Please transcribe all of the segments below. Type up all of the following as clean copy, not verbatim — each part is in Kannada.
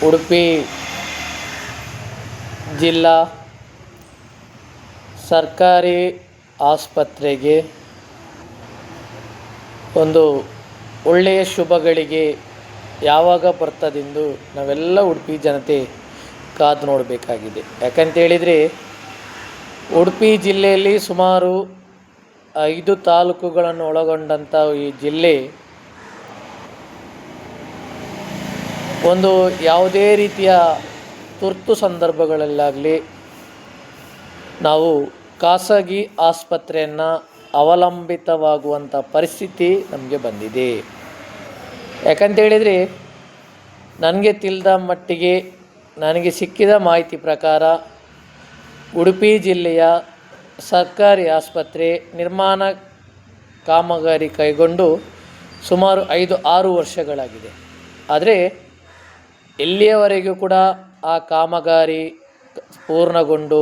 ಉಡುಪಿ ಜಿಲ್ಲಾ ಸರ್ಕಾರಿ ಆಸ್ಪತ್ರೆಗೆ ಒಂದು ಒಳ್ಳೆಯ ಶುಭಗಳಿಗೆ ಯಾವಾಗ ಬರ್ತದೆಂದು ನಾವೆಲ್ಲ ಉಡುಪಿ ಜನತೆ ಕಾದು ನೋಡಬೇಕಾಗಿದೆ. ಯಾಕಂತೇಳಿದರೆ ಉಡುಪಿ ಜಿಲ್ಲೆಯಲ್ಲಿ ಸುಮಾರು 5 ತಾಲೂಕುಗಳನ್ನು ಒಳಗೊಂಡಂಥ ಈ ಜಿಲ್ಲೆ ಒಂದು ಯಾವುದೇ ರೀತಿಯ ತುರ್ತು ಸಂದರ್ಭಗಳಲ್ಲಾಗಲಿ ನಾವು ಖಾಸಗಿ ಆಸ್ಪತ್ರೆಯನ್ನು ಅವಲಂಬಿತವಾಗುವಂಥ ಪರಿಸ್ಥಿತಿ ನಮಗೆ ಬಂದಿದೆ. ಯಾಕಂತೇಳಿದರೆ ನನಗೆ ತಿಳಿದ ಮಟ್ಟಿಗೆ, ನನಗೆ ಸಿಕ್ಕಿದ ಮಾಹಿತಿ ಪ್ರಕಾರ ಉಡುಪಿ ಜಿಲ್ಲೆಯ ಸರ್ಕಾರಿ ಆಸ್ಪತ್ರೆ ನಿರ್ಮಾಣ ಕಾಮಗಾರಿ ಕೈಗೊಂಡು ಸುಮಾರು 5-6 ವರ್ಷಗಳಾಗಿದೆ. ಆದರೆ ಇಲ್ಲಿಯವರೆಗೂ ಕೂಡ ಆ ಕಾಮಗಾರಿ ಪೂರ್ಣಗೊಂಡು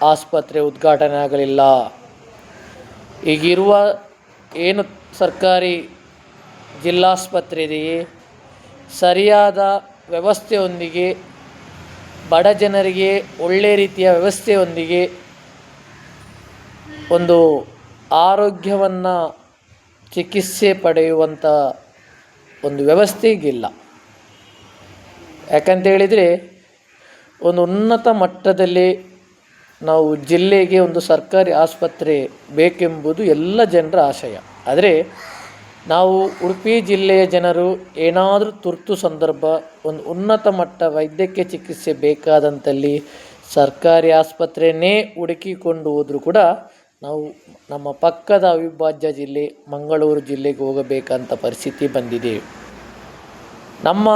ಆಸ್ಪತ್ರೆ ಉದ್ಘಾಟನೆ ಆಗಲಿಲ್ಲ. ಈಗಿರುವ ಏನು ಸರ್ಕಾರಿ ಜಿಲ್ಲಾಸ್ಪತ್ರೆ ಇದೆಯೇ, ಸರಿಯಾದ ವ್ಯವಸ್ಥೆಯೊಂದಿಗೆ, ಬಡ ಜನರಿಗೆ ಒಳ್ಳೆಯ ರೀತಿಯ ವ್ಯವಸ್ಥೆಯೊಂದಿಗೆ ಒಂದು ಆರೋಗ್ಯವನ್ನು ಚಿಕಿತ್ಸೆ ಪಡೆಯುವಂಥ ಒಂದು ವ್ಯವಸ್ಥೆ ಈಗಿಲ್ಲ. ಯಾಕಂತೇಳಿದರೆ ಒಂದು ಉನ್ನತ ಮಟ್ಟದಲ್ಲಿ ನಾವು ಜಿಲ್ಲೆಗೆ ಒಂದು ಸರ್ಕಾರಿ ಆಸ್ಪತ್ರೆ ಬೇಕೆಂಬುದು ಎಲ್ಲ ಜನರ ಆಶಯ. ಆದರೆ ನಾವು ಉಡುಪಿ ಜಿಲ್ಲೆಯ ಜನರು ಏನಾದರೂ ತುರ್ತು ಸಂದರ್ಭ, ಒಂದು ಉನ್ನತ ಮಟ್ಟ ವೈದ್ಯಕೀಯ ಚಿಕಿತ್ಸೆ ಬೇಕಾದಂಥಲ್ಲಿ ಸರ್ಕಾರಿ ಆಸ್ಪತ್ರೆಯೇ ಹುಡುಕಿಕೊಂಡು ಹೋದರೂ ಕೂಡ ನಾವು ನಮ್ಮ ಪಕ್ಕದ ಅವಿಭಾಜ್ಯ ಜಿಲ್ಲೆ ಮಂಗಳೂರು ಜಿಲ್ಲೆಗೆ ಹೋಗಬೇಕಂತ ಪರಿಸ್ಥಿತಿ ಬಂದಿದೆ. ನಮ್ಮ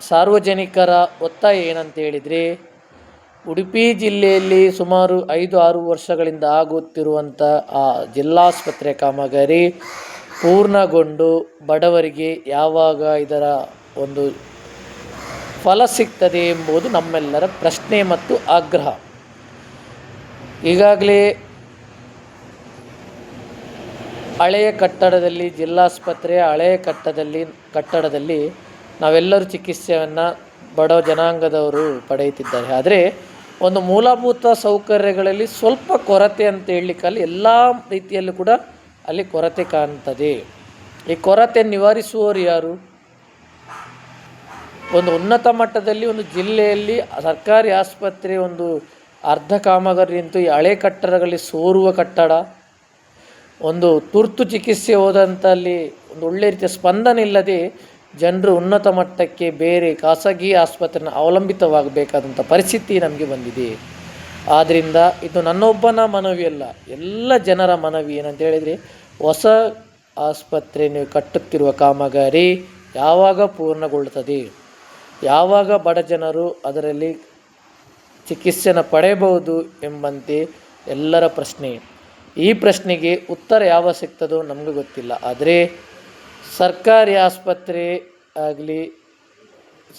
ಸಾರ್ವಜನಿಕರ ಒತ್ತಾಯ ಏನಂತ ಹೇಳಿದರೆ, ಉಡುಪಿ ಜಿಲ್ಲೆಯಲ್ಲಿ ಸುಮಾರು 5-6 ವರ್ಷಗಳಿಂದ ಆಗುತ್ತಿರುವಂಥ ಆ ಜಿಲ್ಲಾಸ್ಪತ್ರೆ ಕಾಮಗಾರಿ ಪೂರ್ಣಗೊಂಡು ಬಡವರಿಗೆ ಯಾವಾಗ ಇದರ ಒಂದು ಫಲ ಸಿಗ್ತದೆ ಎಂಬುದು ನಮ್ಮೆಲ್ಲರ ಪ್ರಶ್ನೆ ಮತ್ತು ಆಗ್ರಹ. ಈಗಾಗಲೇ ಹಳೆಯ ಕಟ್ಟಡದಲ್ಲಿ, ಜಿಲ್ಲಾಸ್ಪತ್ರೆಯ ಹಳೆಯ ಕಟ್ಟಡದಲ್ಲಿ ನಾವೆಲ್ಲರೂ ಚಿಕಿತ್ಸೆಯನ್ನು ಬಡ ಜನಾಂಗದವರು ಪಡೆಯುತ್ತಿದ್ದಾರೆ. ಆದರೆ ಒಂದು ಮೂಲಭೂತ ಸೌಕರ್ಯಗಳಲ್ಲಿ ಸ್ವಲ್ಪ ಕೊರತೆ ಅಂತ ಹೇಳಲಿಕ್ಕಲ್ಲಿ ಎಲ್ಲ ರೀತಿಯಲ್ಲೂ ಕೂಡ ಅಲ್ಲಿ ಕೊರತೆ ಕಾಣ್ತದೆ. ಈ ಕೊರತೆ ನಿವಾರಿಸುವವರು ಯಾರು? ಒಂದು ಉನ್ನತ ಮಟ್ಟದಲ್ಲಿ ಒಂದು ಜಿಲ್ಲೆಯಲ್ಲಿ ಸರ್ಕಾರಿ ಆಸ್ಪತ್ರೆ ಒಂದು ಅರ್ಧ ಕಾಮಗಾರಿ ನಿಂತು ಈ ಹಳೆ ಕಟ್ಟಡಗಳಲ್ಲಿ ಸೋರುವ ಕಟ್ಟಡ, ಒಂದು ತುರ್ತು ಚಿಕಿತ್ಸೆ ಹೋದಂಥಲ್ಲಿ ಒಂದು ಒಳ್ಳೆಯ ರೀತಿಯ ಸ್ಪಂದನೆ ಇಲ್ಲದೆ ಜನರು ಉನ್ನತ ಮಟ್ಟಕ್ಕೆ ಬೇರೆ ಖಾಸಗಿ ಆಸ್ಪತ್ರೆನ ಅವಲಂಬಿತವಾಗಬೇಕಾದಂಥ ಪರಿಸ್ಥಿತಿ ನಮಗೆ ಬಂದಿದೆ. ಆದ್ದರಿಂದ ಇದು ನನ್ನೊಬ್ಬನ ಮನವಿಯಲ್ಲ, ಎಲ್ಲ ಜನರ ಮನವಿ. ಏನಂತ ಹೇಳಿದರೆ, ಹೊಸ ಆಸ್ಪತ್ರೆ ನೀವು ಕಟ್ಟುತ್ತಿರುವ ಕಾಮಗಾರಿ ಯಾವಾಗ ಪೂರ್ಣಗೊಳ್ಳುತ್ತದೆ, ಯಾವಾಗ ಬಡ ಜನರು ಅದರಲ್ಲಿ ಚಿಕಿತ್ಸೆನ ಪಡೆಯಬಹುದು ಎಂಬಂತೆ ಎಲ್ಲರ ಪ್ರಶ್ನೆ. ಈ ಪ್ರಶ್ನೆಗೆ ಉತ್ತರ ಯಾವಾಗ ಸಿಗ್ತದೋ ನಮಗೆ ಗೊತ್ತಿಲ್ಲ. ಆದರೆ ಸರ್ಕಾರಿ ಆಸ್ಪತ್ರೆ ಆಗಲಿ,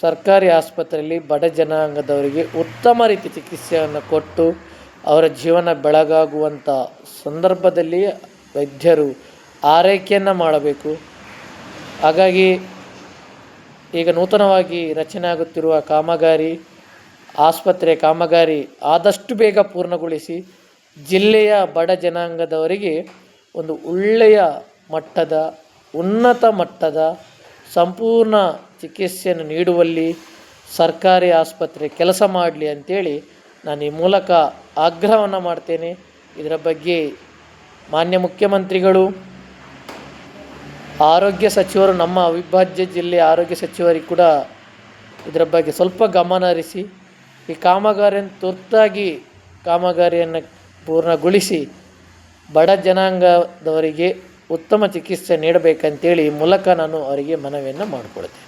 ಸರ್ಕಾರಿ ಆಸ್ಪತ್ರೆಯಲ್ಲಿ ಬಡ ಜನಾಂಗದವರಿಗೆ ಉತ್ತಮ ರೀತಿ ಚಿಕಿತ್ಸೆಯನ್ನು ಕೊಟ್ಟು ಅವರ ಜೀವನ ಬೆಳಗಾಗುವಂಥ ಸಂದರ್ಭದಲ್ಲಿ ವೈದ್ಯರು ಆರೈಕೆಯನ್ನು ಮಾಡಬೇಕು. ಹಾಗಾಗಿ ಈಗ ನೂತನವಾಗಿ ರಚನೆ ಆಗುತ್ತಿರುವ ಆಸ್ಪತ್ರೆ ಕಾಮಗಾರಿ ಆದಷ್ಟು ಬೇಗ ಪೂರ್ಣಗೊಳಿಸಿ ಜಿಲ್ಲೆಯ ಬಡ ಜನಾಂಗದವರಿಗೆ ಒಂದು ಒಳ್ಳೆಯ ಮಟ್ಟದ, ಉನ್ನತ ಮಟ್ಟದ ಸಂಪೂರ್ಣ ಚಿಕಿತ್ಸೆಯನ್ನು ನೀಡುವಲ್ಲಿ ಸರ್ಕಾರಿ ಆಸ್ಪತ್ರೆ ಕೆಲಸ ಮಾಡಲಿ ಅಂಥೇಳಿ ನಾನು ಈ ಮೂಲಕ ಆಗ್ರಹವನ್ನು ಮಾಡ್ತೇನೆ. ಇದರ ಬಗ್ಗೆ ಮಾನ್ಯ ಮುಖ್ಯಮಂತ್ರಿಗಳು, ಆರೋಗ್ಯ ಸಚಿವರು, ನಮ್ಮ ಅವಿಭಾಜ್ಯ ಜಿಲ್ಲೆಯ ಆರೋಗ್ಯ ಸಚಿವರಿಗೆ ಕೂಡ ಇದರ ಬಗ್ಗೆ ಸ್ವಲ್ಪ ಗಮನ ಹರಿಸಿ ಈ ತುರ್ತಾಗಿ ಕಾಮಗಾರಿಯನ್ನು ಪೂರ್ಣಗೊಳಿಸಿ ಬಡ ಜನಾಂಗದವರಿಗೆ ಉತ್ತಮ ಚಿಕಿತ್ಸೆ ನೀಡಬೇಕಂತೇಳಿ ಈ ಮೂಲಕ ನಾನು ಅವರಿಗೆ ಮನವಿಯನ್ನು ಮಾಡಿಕೊಳ್ತೇನೆ.